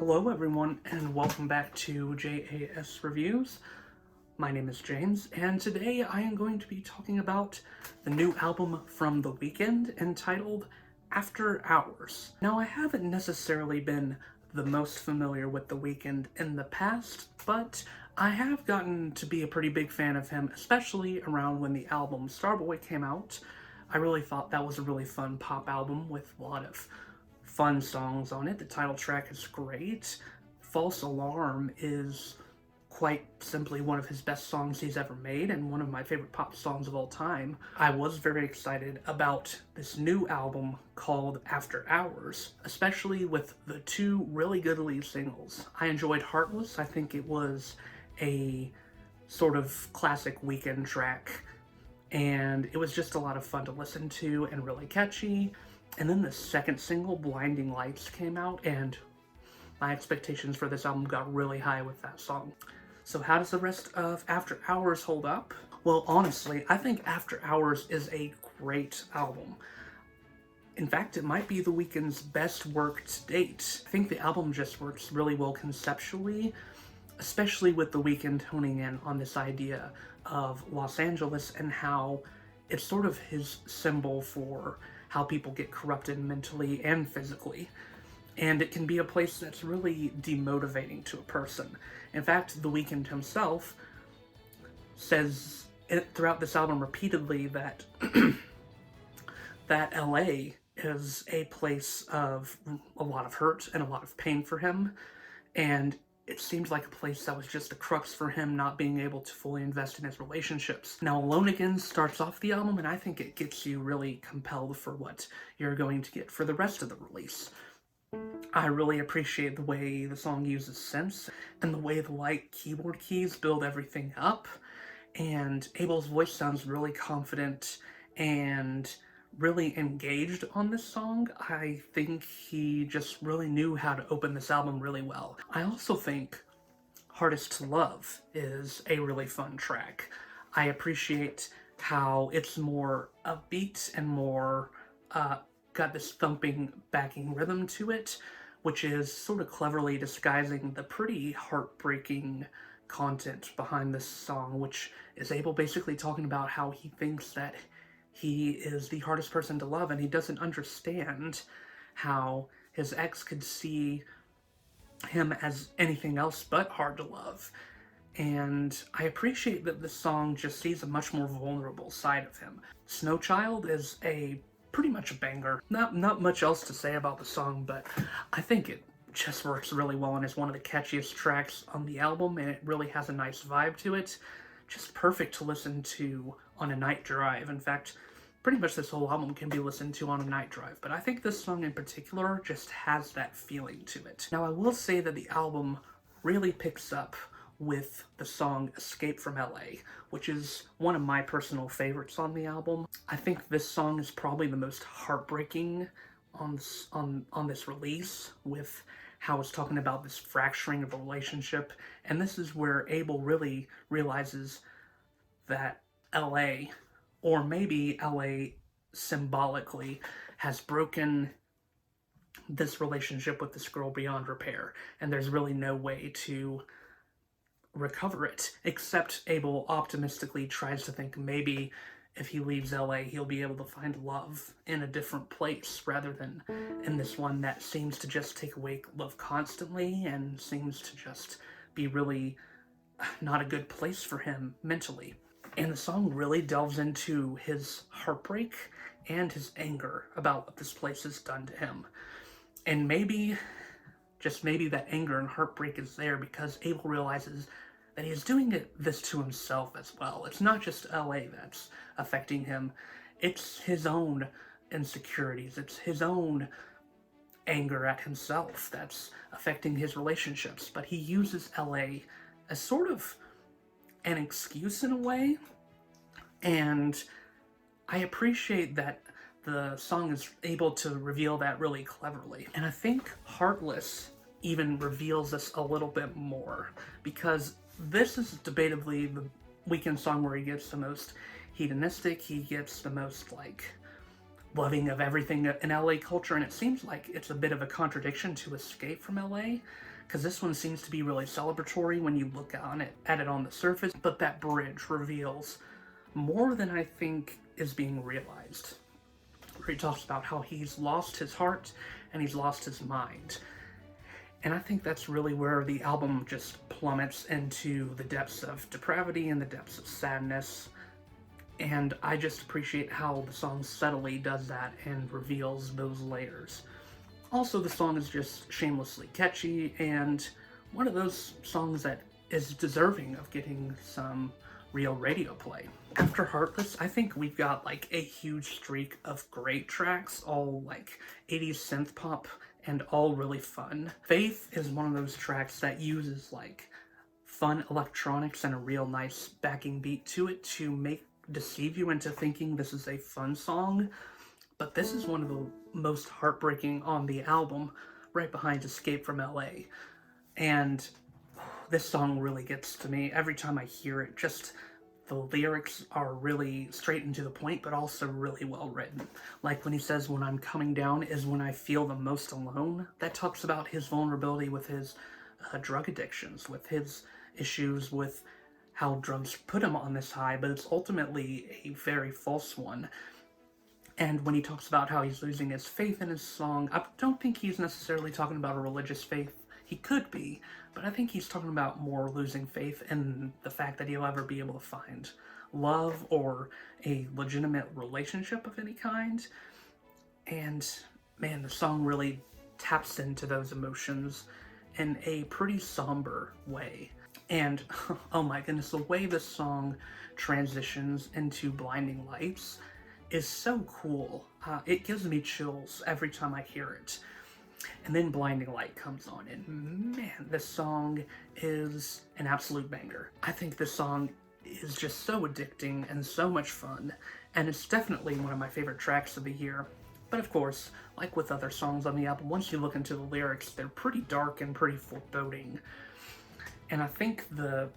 Hello everyone and welcome back to JAS Reviews. My name is James and today I am going to be talking about the new album from The Weeknd entitled After Hours. Now I haven't necessarily been the most familiar with The Weeknd in the past, but I have gotten to be a pretty big fan of him, especially around when the album Starboy came out. I really thought that was a really fun pop album with a lot of fun songs on it. The title track is great. False Alarm is quite simply one of his best songs he's ever made and one of my favorite pop songs of all time. I was very excited about this new album called After Hours, especially with the two really good lead singles. I enjoyed Heartless. I think it was a sort of classic Weeknd track, and it was just a lot of fun to listen to and really catchy. And then the second single, Blinding Lights, came out, and my expectations for this album got really high with that song. So how does the rest of After Hours hold up? Well, honestly, I think After Hours is a great album. In fact, it might be The Weeknd's best work to date. I think the album just works really well conceptually, especially with The Weeknd honing in on this idea of Los Angeles and how it's sort of his symbol for how people get corrupted mentally and physically. And it can be a place that's really demotivating to a person. In fact, The Weeknd himself says throughout this album repeatedly that that LA is a place of a lot of hurt and a lot of pain for him, and it seems like a place that was just a crux for him not being able to fully invest in his relationships. Now, Alone Again starts off the album, and I think it gets you really compelled for what you're going to get for the rest of the release. I really appreciate the way the song uses synths and the way the light keyboard keys build everything up, and Abel's voice sounds really confident and really engaged on this song. I think he just really knew how to open this album really well. I also think Hardest to Love is a really fun track. I appreciate how it's more upbeat and more got this thumping backing rhythm to it, which is sort of cleverly disguising the pretty heartbreaking content behind this song, which is Abel basically talking about how he thinks that he is the hardest person to love, and he doesn't understand how his ex could see him as anything else but hard to love. And I appreciate that this song just sees a much more vulnerable side of him. Snowchild is pretty much a banger. Not much else to say about the song, but I think it just works really well and is one of the catchiest tracks on the album, and it really has a nice vibe to it. Just perfect to listen to on a night drive. In fact, pretty much this whole album can be listened to on a night drive, but I think this song in particular just has that feeling to it. Now, I will say that the album really picks up with the song Escape from LA, which is one of my personal favorites on the album. I think this song is probably the most heartbreaking on this release, with how it's talking about this fracturing of a relationship, and this is where Abel really realizes that LA, or maybe LA symbolically, has broken this relationship with this girl beyond repair, and there's really no way to recover it, except Abel optimistically tries to think maybe if he leaves LA, he'll be able to find love in a different place rather than in this one that seems to just take away love constantly and seems to just be really not a good place for him mentally. And the song really delves into his heartbreak and his anger about what this place has done to him. And maybe, just maybe, that anger and heartbreak is there because Abel realizes that he's doing this to himself as well. It's not just LA that's affecting him. It's his own insecurities. It's his own anger at himself that's affecting his relationships. But he uses LA as sort of an excuse in a way, and I appreciate that the song is able to reveal that really cleverly. And I think Heartless even reveals this a little bit more, because this is debatably the Weeknd song where he gets the most hedonistic, he gets the most, like, loving of everything in LA culture, and it seems like it's a bit of a contradiction to Escape from LA, because this one seems to be really celebratory when you look at it on the surface, but that bridge reveals more than I think is being realized. Where he talks about how he's lost his heart and he's lost his mind. And I think that's really where the album just plummets into the depths of depravity and the depths of sadness. And I just appreciate how the song subtly does that and reveals those layers. Also, the song is just shamelessly catchy and one of those songs that is deserving of getting some real radio play. After Heartless, I think we've got like a huge streak of great tracks, all like 80s synth pop and all really fun. Faith is one of those tracks that uses like fun electronics and a real nice backing beat to it to deceive you into thinking this is a fun song. But this is one of the most heartbreaking on the album, right behind Escape from LA. And this song really gets to me every time I hear it. Just the lyrics are really straight and to the point, but also really well written. Like when he says, "When I'm coming down is when I feel the most alone." That talks about his vulnerability with his drug addictions, with his issues with how drugs put him on this high, but it's ultimately a very false one. And when he talks about how he's losing his faith in his song, I don't think he's necessarily talking about a religious faith. He could be, but I think he's talking about more losing faith in the fact that he'll ever be able to find love or a legitimate relationship of any kind. And man, the song really taps into those emotions in a pretty somber way. And oh my goodness, the way this song transitions into Blinding Lights is so cool. It gives me chills every time I hear it. And then Blinding Light comes on, and man, this song is an absolute banger. I think this song is just so addicting and so much fun, and it's definitely one of my favorite tracks of the year. But of course, like with other songs on the album, once you look into the lyrics, they're pretty dark and pretty foreboding. And I think the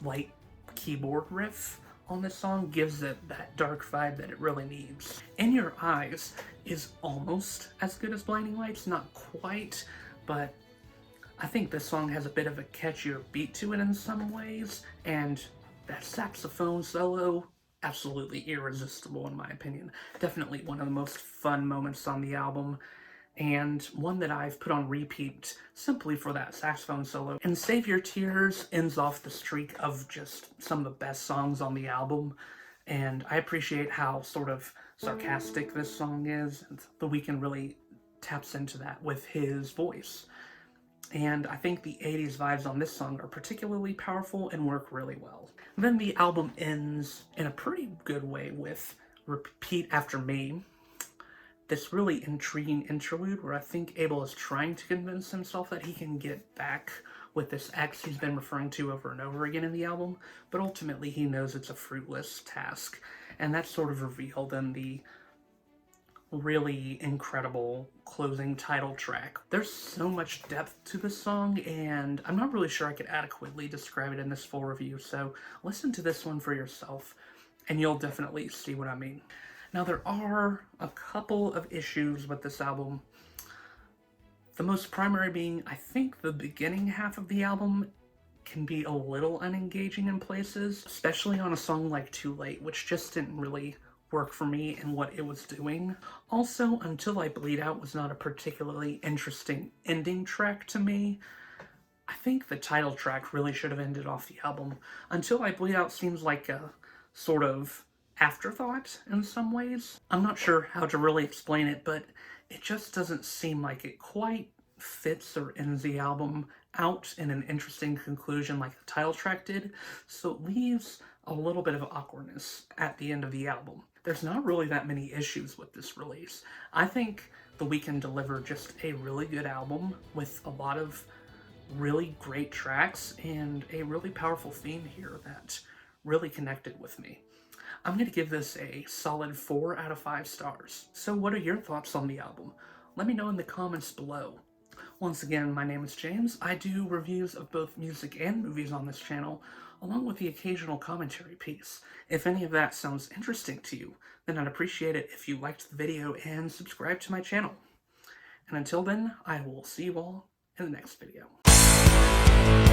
light keyboard riff on this song gives it that dark vibe that it really needs. In Your Eyes is almost as good as Blinding Lights, not quite, but I think this song has a bit of a catchier beat to it in some ways, and that saxophone solo, absolutely irresistible in my opinion. Definitely one of the most fun moments on the album, and one that I've put on repeat simply for that saxophone solo. And Save Your Tears ends off the streak of just some of the best songs on the album, and I appreciate how sort of sarcastic this song is, and The Weeknd really taps into that with his voice. And I think the 80s vibes on this song are particularly powerful and work really well. And then the album ends in a pretty good way with Repeat After Me, this really intriguing interlude where I think Abel is trying to convince himself that he can get back with this ex he's been referring to over and over again in the album, but ultimately he knows it's a fruitless task, and that's sort of revealed in the really incredible closing title track. There's so much depth to this song, and I'm not really sure I could adequately describe it in this full review, so listen to this one for yourself, and you'll definitely see what I mean. Now, there are a couple of issues with this album. The most primary being, I think the beginning half of the album can be a little unengaging in places, especially on a song like Too Late, which just didn't really work for me in what it was doing. Also, Until I Bleed Out was not a particularly interesting ending track to me. I think the title track really should have ended off the album. Until I Bleed Out seems like a sort of afterthought in some ways. I'm not sure how to really explain it, but it just doesn't seem like it quite fits or ends the album out in an interesting conclusion like the title track did, so it leaves a little bit of awkwardness at the end of the album. There's not really that many issues with this release. I think The Weeknd delivered just a really good album with a lot of really great tracks and a really powerful theme here that really connected with me. I'm going to give this a solid 4 out of 5 stars. So what are your thoughts on the album? Let me know in the comments below. Once again, my name is James. I do reviews of both music and movies on this channel, along with the occasional commentary piece. If any of that sounds interesting to you, then I'd appreciate it if you liked the video and subscribed to my channel. And until then, I will see you all in the next video.